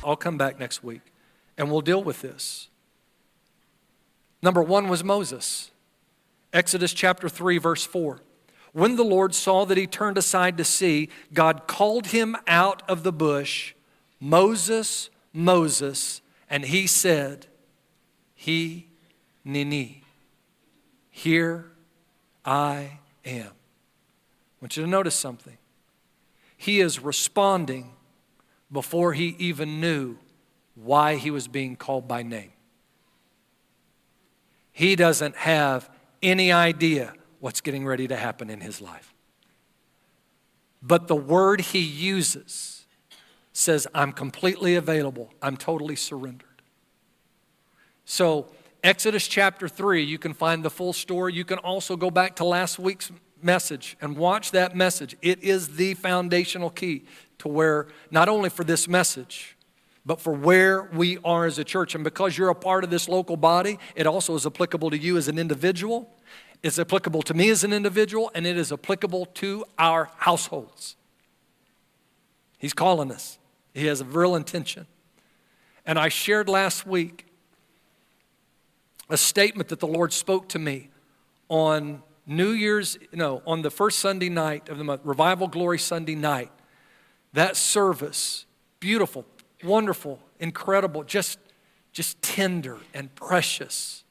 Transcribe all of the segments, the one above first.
I'll come back next week and we'll deal with this. Number one was Moses. Exodus chapter 3, verse 4. When the Lord saw that he turned aside to see, God called him out of the bush, Moses, Moses, and he said, Hineni, here I am. I want you to notice something. He is responding before he even knew why he was being called by name. He doesn't have any idea what's getting ready to happen in his life. But the word he uses says, I'm completely available. I'm totally surrendered. So Exodus chapter 3, you can find the full story. You can also go back to last week's message and watch that message. It is the foundational key to where, not only for this message, but for where we are as a church. And because you're a part of this local body, it also is applicable to you as an individual. It's applicable to me as an individual, and it is applicable to our households. He's calling us. He has a real intention. And I shared last week a statement that the Lord spoke to me on on the first Sunday night of the month, Revival Glory Sunday night. That service, beautiful, wonderful, incredible, just tender and precious.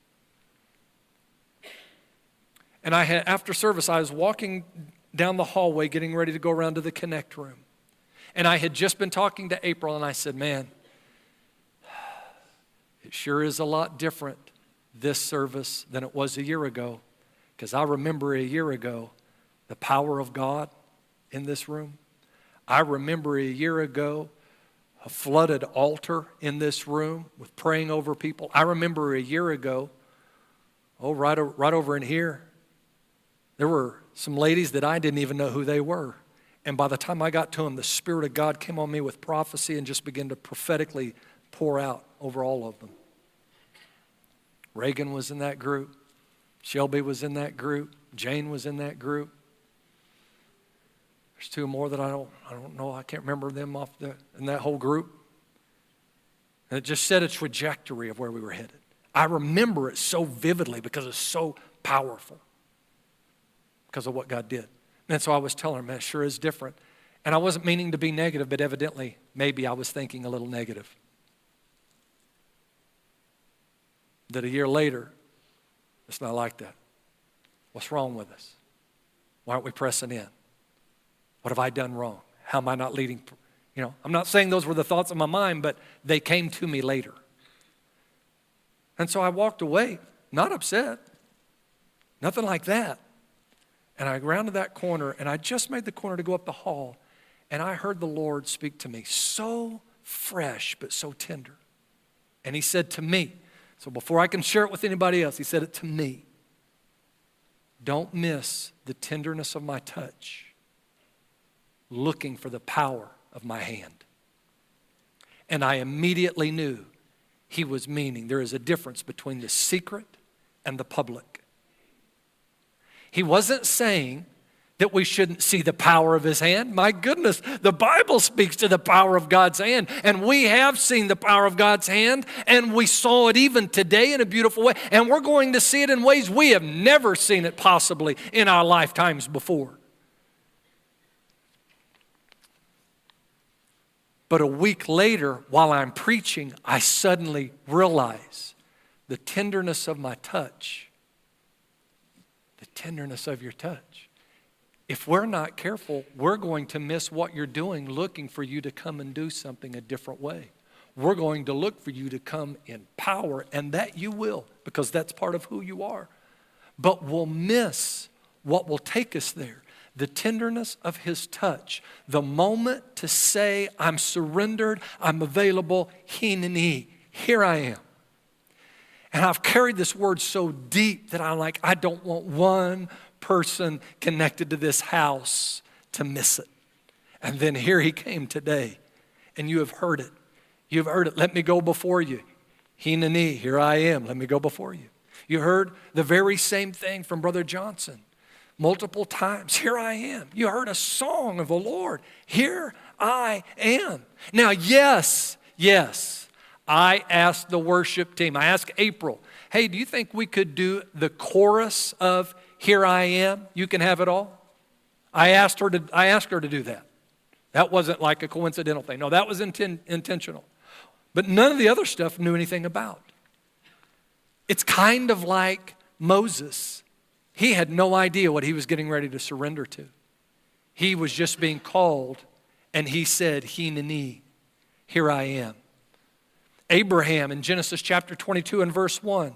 And after service, I was walking down the hallway getting ready to go around to the Connect room. And I had just been talking to April, and I said, man, it sure is a lot different, this service, than it was a year ago. Because I remember a year ago the power of God in this room. I remember a year ago a flooded altar in this room with praying over people. I remember a year ago, right over in here, there were some ladies that I didn't even know who they were. And by the time I got to them, the Spirit of God came on me with prophecy and just began to prophetically pour out over all of them. Reagan was in that group. Shelby was in that group. Jane was in that group. There's two more that I don't know. I can't remember them in that whole group. And it just set a trajectory of where we were headed. I remember it so vividly because it's so powerful because of what God did. And so I was telling her, man, it sure is different. And I wasn't meaning to be negative, but evidently, maybe I was thinking a little negative. That a year later, it's not like that. What's wrong with us? Why aren't we pressing in? What have I done wrong? How am I not leading? I'm not saying those were the thoughts of my mind, but they came to me later. And so I walked away, not upset, nothing like that. And I rounded that corner, and I just made the corner to go up the hall, and I heard the Lord speak to me, so fresh but so tender. And he said to me, so before I can share it with anybody else, he said it to me, don't miss the tenderness of my touch, looking for the power of my hand. And I immediately knew he was meaning there is a difference between the secret and the public. He wasn't saying that we shouldn't see the power of his hand. My goodness, the Bible speaks to the power of God's hand. And we have seen the power of God's hand. And we saw it even today in a beautiful way. And we're going to see it in ways we have never seen it possibly in our lifetimes before. But a week later, while I'm preaching, I suddenly realize the tenderness of my touch. The tenderness of your touch. If we're not careful, we're going to miss what you're doing, looking for you to come and do something a different way. We're going to look for you to come in power, and that you will, because that's part of who you are. But we'll miss what will take us there. The tenderness of his touch. The moment to say, I'm surrendered, I'm available, Hineni, here I am. And I've carried this word so deep that I'm like, I don't want one person connected to this house to miss it. And then here he came today, and you have heard it. You've heard it. Let me go before you. Hineni, here I am. Let me go before you. You heard the very same thing from Brother Johnson multiple times. Here I am. You heard a song of the Lord. Here I am. Now, yes, I asked the worship team, I asked April, hey, do you think we could do the chorus of Here I Am? You can have it all. I asked her to do that. That wasn't like a coincidental thing. No, that was intentional. But none of the other stuff knew anything about. It's kind of like Moses. He had no idea what he was getting ready to surrender to. He was just being called, and he said, Hineni, here I am. Abraham in Genesis chapter 22 and verse 1.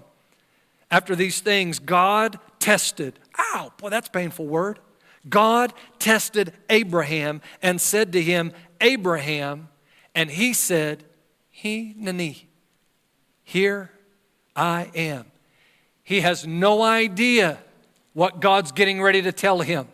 After these things, God tested. Ow, boy, that's a painful word. God tested Abraham and said to him, Abraham, and he said, Hineni, here I am. He has no idea what God's getting ready to tell him.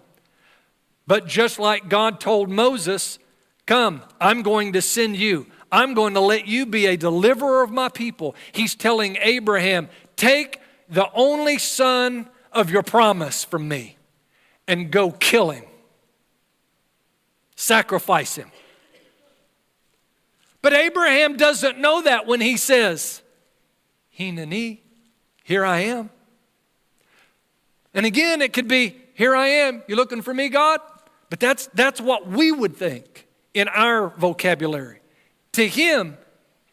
But just like God told Moses, come, I'm going to send you. I'm going to let you be a deliverer of my people. He's telling Abraham, take the only son of your promise from me and go kill him. Sacrifice him. But Abraham doesn't know that when he says, Hineni, here I am. And again, it could be, here I am. You looking for me, God? But that's what we would think in our vocabulary. To him,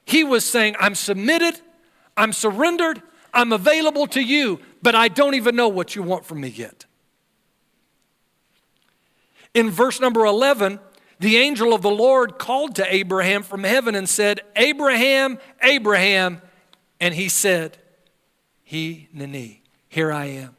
he was saying, I'm submitted, I'm surrendered, I'm available to you, but I don't even know what you want from me yet. In verse number 11, the angel of the Lord called to Abraham from heaven and said, Abraham, Abraham. And he said, Hineni, here I am.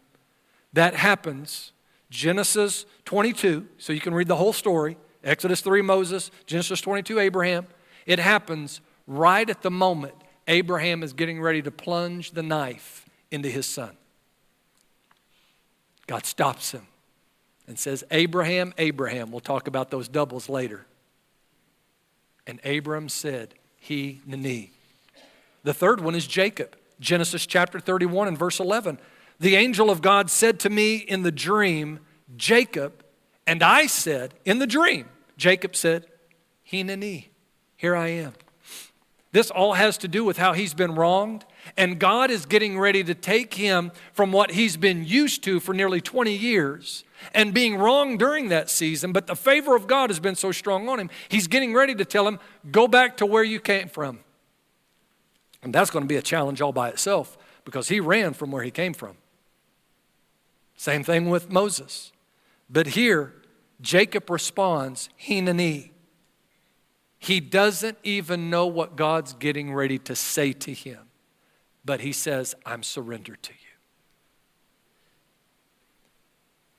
That happens, Genesis 22, so you can read the whole story. Exodus 3, Moses, Genesis 22, Abraham. It happens right at the moment Abraham is getting ready to plunge the knife into his son. God stops him and says, Abraham, Abraham. We'll talk about those doubles later. And Abram said, Hineni. The third one is Jacob. Genesis chapter 31 and verse 11. The angel of God said to me in the dream, Jacob, and I said, in the dream, Jacob said, Hineni, here I am. This all has to do with how he's been wronged, and God is getting ready to take him from what he's been used to for nearly 20 years and being wronged during that season, but the favor of God has been so strong on him, he's getting ready to tell him, go back to where you came from. And that's going to be a challenge all by itself because he ran from where he came from. Same thing with Moses. But here, Jacob responds, Hineni. He doesn't even know what God's getting ready to say to him. But he says, I'm surrendered to you.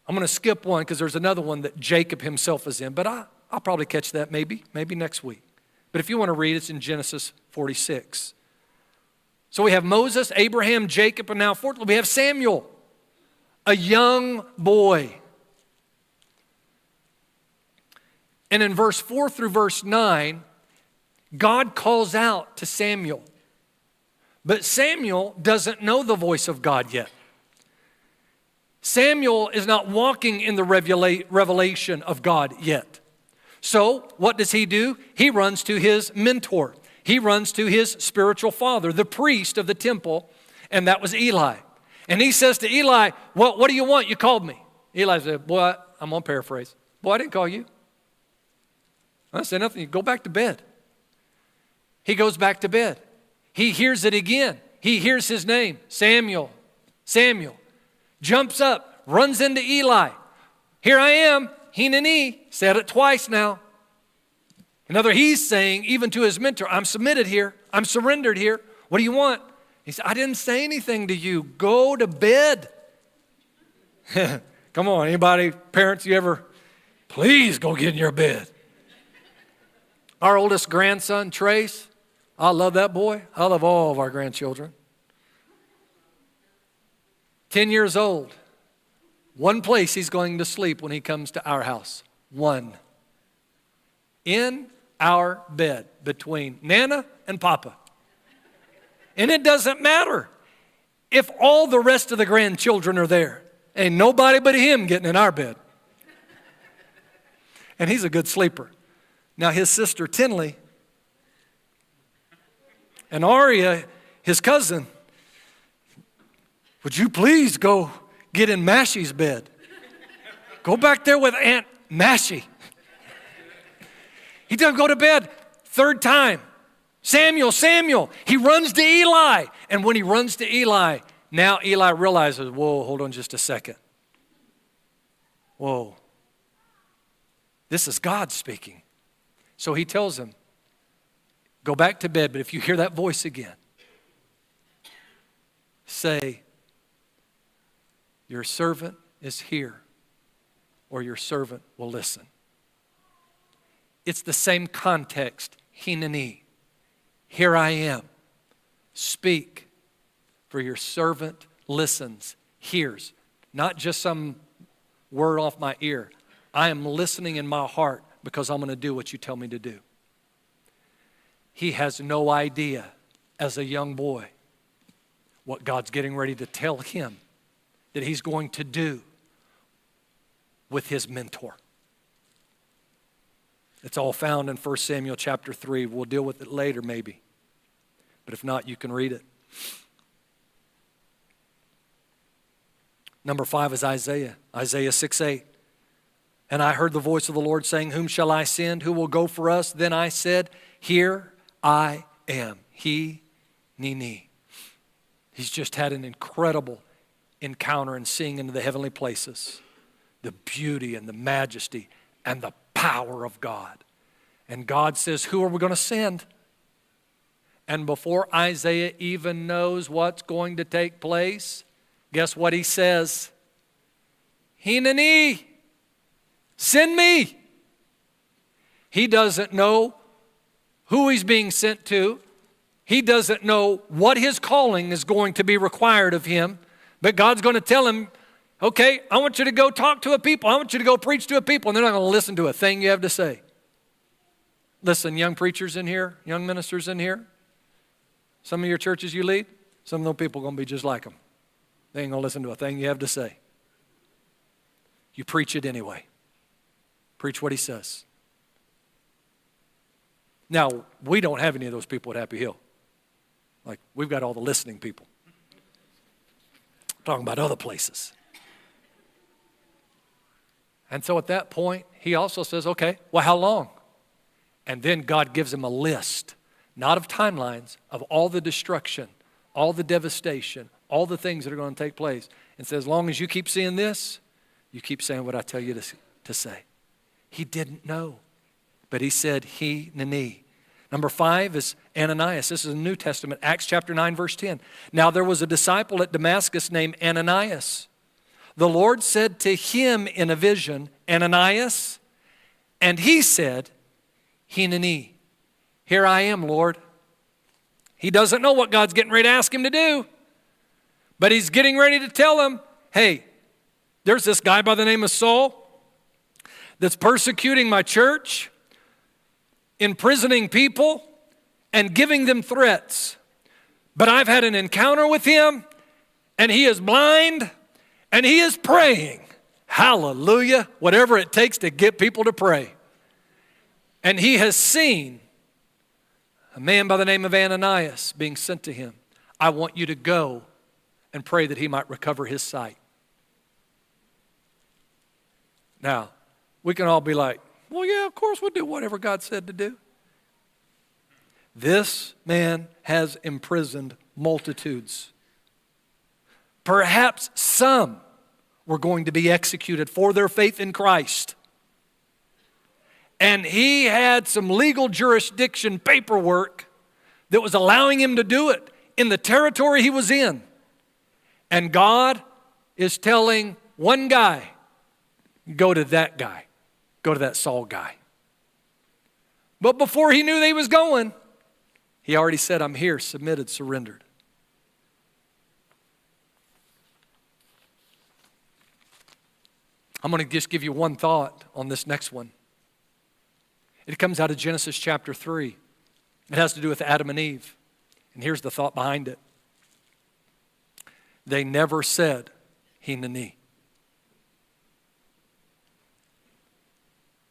I'm going to skip one because there's another one that Jacob himself is in. But I'll probably catch that maybe next week. But if you want to read, it's in Genesis 46. So we have Moses, Abraham, Jacob, and now fourthly, we have Samuel, a young boy. And in verse 4 through verse 9, God calls out to Samuel. But Samuel doesn't know the voice of God yet. Samuel is not walking in the revelation of God yet. So what does he do? He runs to his mentor. He runs to his spiritual father, the priest of the temple, and that was Eli. And he says to Eli, what do you want? You called me. Eli said, boy, I'm going to paraphrase. Boy, I didn't call you. I said nothing. You go back to bed. He goes back to bed. He hears it again. He hears his name, Samuel, Samuel. Jumps up, runs into Eli. Here I am, Hineni. Said it twice now. Another, he's saying, even to his mentor, I'm submitted here. I'm surrendered here. What do you want? He said, I didn't say anything to you. Go to bed. Come on, anybody, parents, you ever, please go get in your bed. Our oldest grandson, Trace, I love that boy. I love all of our grandchildren. 10 years old. One place he's going to sleep when he comes to our house. One. In our bed between Nana and Papa. And it doesn't matter if all the rest of the grandchildren are there. Ain't nobody but him getting in our bed. And he's a good sleeper. Now his sister Tinley and Aria, his cousin, would you please go get in Mashy's bed? Go back there with Aunt Mashy. He doesn't go to bed. Third time. Samuel, Samuel. He runs to Eli. And when he runs to Eli, now Eli realizes, whoa, hold on just a second. Whoa. This is God speaking. So he tells him, go back to bed, but if you hear that voice again, say, your servant is here, or your servant will listen. It's the same context. Hineni, here I am. Speak, for your servant listens, hears. Not just some word off my ear. I am listening in my heart because I'm going to do what you tell me to do. He has no idea as a young boy what God's getting ready to tell him that he's going to do with his mentor. It's all found in 1 Samuel chapter 3. We'll deal with it later maybe. But if not, you can read it. Number 5 is Isaiah. Isaiah 6:8. And I heard the voice of the Lord saying, whom shall I send? Who will go for us? Then I said, here I am. Hineni. He's just had an incredible encounter and seeing into the heavenly places. The beauty and the majesty and the power of God. And God says, who are we going to send? And before Isaiah even knows what's going to take place, guess what he says? Hineni, send me. He doesn't know who he's being sent to. He doesn't know what his calling is going to be required of him. But God's going to tell him, okay, I want you to go talk to a people. I want you to go preach to a people. And they're not going to listen to a thing you have to say. Listen, young preachers in here, young ministers in here, some of your churches you lead, some of those people are going to be just like them. They ain't going to listen to a thing you have to say. You preach it anyway. Preach what he says. Now, we don't have any of those people at Happy Hill. Like, we've got all the listening people. I'm talking about other places. And so at that point, he also says, okay, well, how long? And then God gives him a list, not of timelines, of all the destruction, all the devastation, all the things that are going to take place. And says, as long as you keep seeing this, you keep saying what I tell you to say. He didn't know, but he said, Hineni. Number 5 is Ananias. This is a New Testament, Acts chapter 9, verse 10. Now there was a disciple at Damascus named Ananias. The Lord said to him in a vision, Ananias, and he said, Hineni, here I am, Lord. He doesn't know what God's getting ready to ask him to do, but he's getting ready to tell him, hey, there's this guy by the name of Saul that's persecuting my church, imprisoning people, and giving them threats. But I've had an encounter with him, and he is blind, and he is praying. Hallelujah. Whatever it takes to get people to pray. And he has seen a man by the name of Ananias being sent to him. I want you to go and pray that he might recover his sight. Now, we can all be like, well, yeah, of course we'll do whatever God said to do. This man has imprisoned multitudes. Perhaps some were going to be executed for their faith in Christ. And he had some legal jurisdiction paperwork that was allowing him to do it in the territory he was in. And God is telling one guy, go to that guy. Go to that Saul guy. But before he knew that he was going, he already said, I'm here, submitted, surrendered. I'm going to just give you one thought on this next one. It comes out of Genesis chapter 3. It has to do with Adam and Eve. And here's the thought behind it. They never said, Hineni.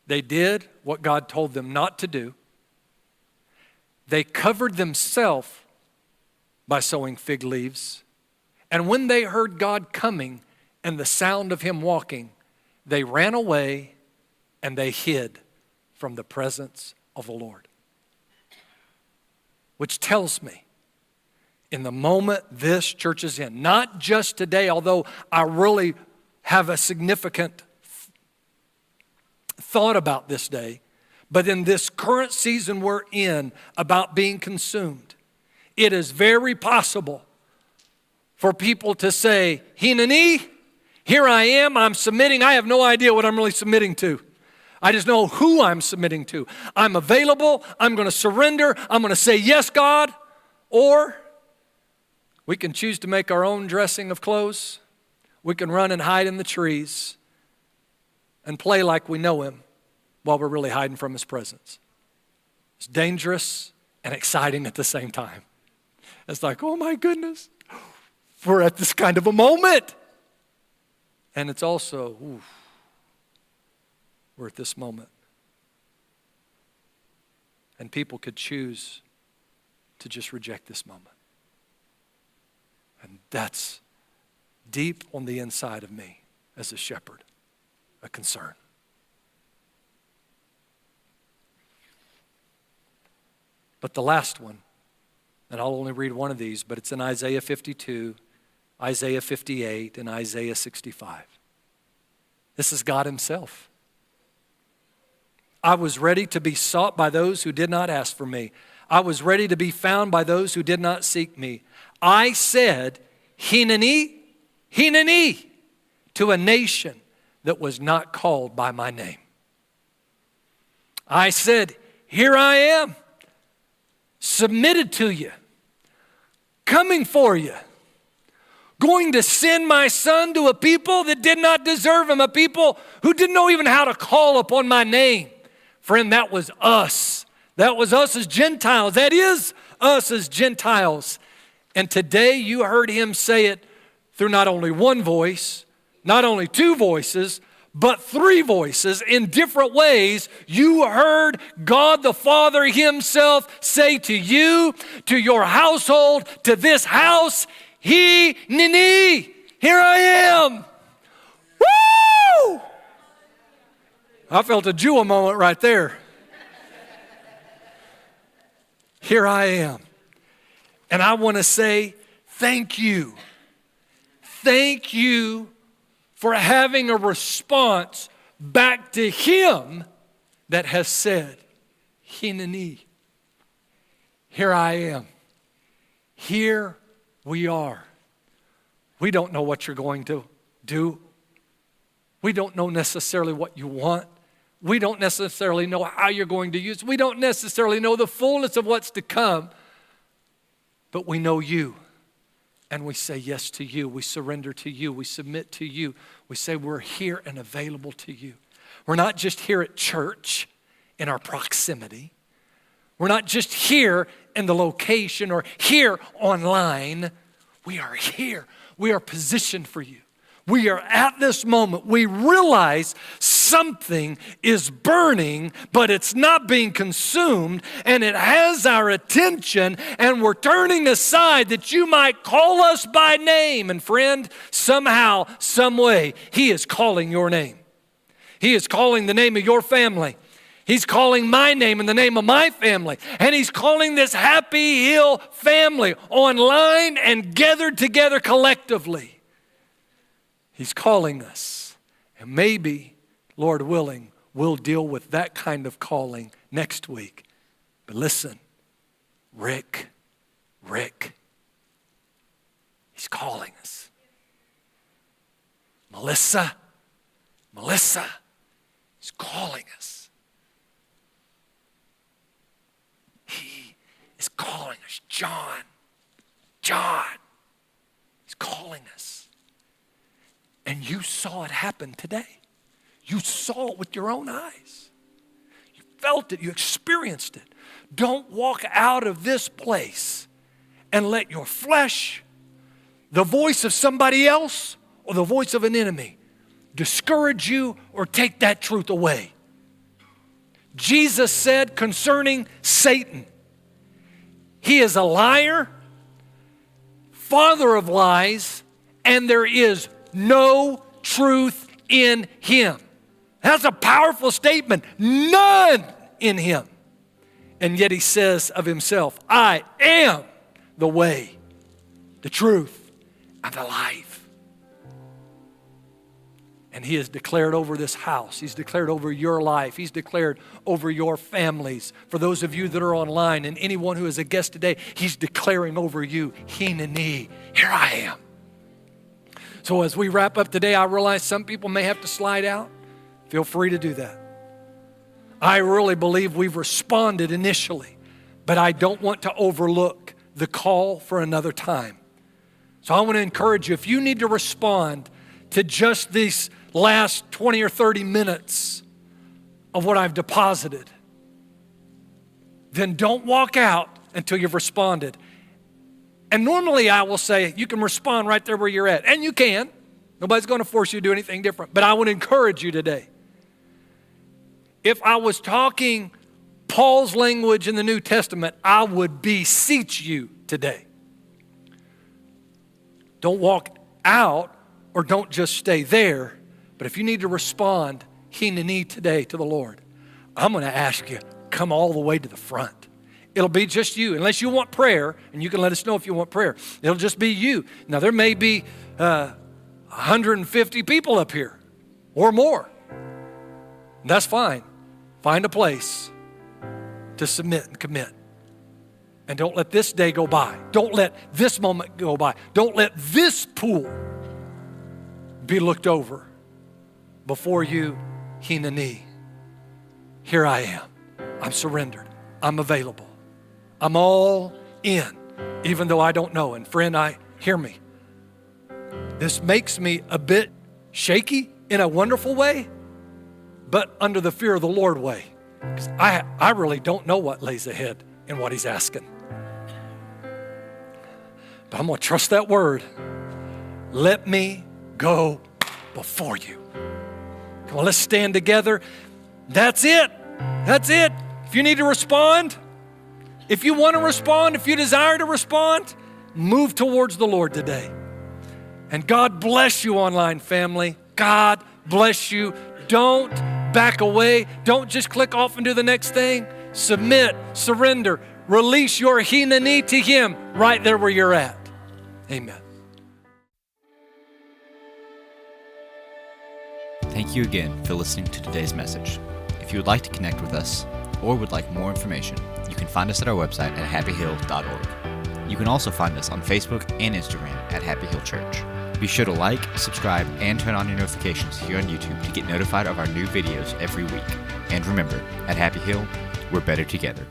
They did what God told them not to do. They covered themselves by sewing fig leaves. And when they heard God coming and the sound of him walking, they ran away and they hid from the presence of the Lord. Which tells me, in the moment this church is in, not just today, although I really have a significant thought about this day, but in this current season we're in about being consumed, it is very possible for people to say, Hineni, here I am, I'm submitting. I have no idea what I'm really submitting to. I just know who I'm submitting to. I'm available. I'm going to surrender. I'm going to say, yes, God. Or we can choose to make our own dressing of clothes. We can run and hide in the trees and play like we know him while we're really hiding from his presence. It's dangerous and exciting at the same time. It's like, oh my goodness, we're at this kind of a moment. And it's also, we're at this moment. And people could choose to just reject this moment. And that's deep on the inside of me as a shepherd, a concern. But the last one, and I'll only read one of these, but it's in Isaiah 52, Isaiah 58, and Isaiah 65. This is God himself. I was ready to be sought by those who did not ask for me. I was ready to be found by those who did not seek me. I said, Hineni, Hineni, to a nation that was not called by my name. I said, here I am, submitted to you, coming for you, going to send my son to a people that did not deserve him, a people who didn't know even how to call upon my name. Friend, that was us. That was us as Gentiles. That is us as Gentiles. And today you heard him say it through not only one voice, not only two voices, but three voices in different ways. You heard God the Father himself say to you, to your household, to this house, Hineni, here I am. Woo! I felt a Jewel moment right there. Here I am. And I want to say thank you. Thank you for having a response back to him that has said, Hineni, here I am. Here we are. We don't know what you're going to do. We don't know necessarily what you want. We don't necessarily know how you're going to use it. We don't necessarily know the fullness of what's to come. But we know you. And we say yes to you. We surrender to you. We submit to you. We say we're here and available to you. We're not just here at church in our proximity. We're not just here in the location or here online. We are here. We are positioned for you. We are at this moment. We realize something is burning, but it's not being consumed, and it has our attention, and we're turning aside that you might call us by name. And friend, somehow, some way, he is calling your name. He is calling the name of your family. He's calling my name and the name of my family. And he's calling this Happy Hill family online and gathered together collectively. He's calling us. And maybe, Lord willing, we'll deal with that kind of calling next week. But listen, Rick, he's calling us. Melissa, he's calling us. He is calling us. John, he's calling us. And you saw it happen today. You saw it with your own eyes. You felt it, you experienced it. Don't walk out of this place and let your flesh, the voice of somebody else, or the voice of an enemy discourage you or take that truth away. Jesus said concerning Satan, he is a liar, father of lies, and there is no truth in him. That's a powerful statement. None in him. And yet he says of himself, I am the way, the truth, and the life. And he has declared over this house. He's declared over your life. He's declared over your families. For those of you that are online and anyone who is a guest today, he's declaring over you, Hineni, here I am. So as we wrap up today, I realize some people may have to slide out. Feel free to do that. I really believe we've responded initially, but I don't want to overlook the call for another time. So I want to encourage you, if you need to respond to just these last 20 or 30 minutes of what I've deposited, then don't walk out until you've responded. And normally I will say, you can respond right there where you're at. And you can. Nobody's going to force you to do anything different. But I would encourage you today. If I was talking Paul's language in the New Testament, I would beseech you today. Don't walk out or don't just stay there. But if you need to respond, Hineni today to the Lord, I'm going to ask you, come all the way to the front. It'll be just you, unless you want prayer, and you can let us know if you want prayer. It'll just be you. Now, there may be 150 people up here or more. That's fine. Find a place to submit and commit. And don't let this day go by. Don't let this moment go by. Don't let this pool be looked over before you, Hineni. Here I am. I'm surrendered. I'm available. I'm all in, even though I don't know. And friend, hear me. This makes me a bit shaky in a wonderful way, but under the fear of the Lord way. Because I really don't know what lays ahead in what he's asking. But I'm going to trust that word. Let me go before you. Come on, let's stand together. That's it. That's it. If you need to respond, if you want to respond, if you desire to respond, move towards the Lord today. And God bless you, online family. God bless you. Don't back away. Don't just click off and do the next thing. Submit, surrender, release your Hineni to him right there where you're at. Amen. Thank you again for listening to today's message. If you would like to connect with us or would like more information, you can find us at our website at happyhill.org. You can also find us on Facebook and Instagram at Happy Hill Church. Be sure to like, subscribe, and turn on your notifications here on YouTube to get notified of our new videos every week. And remember, at Happy Hill, we're better together.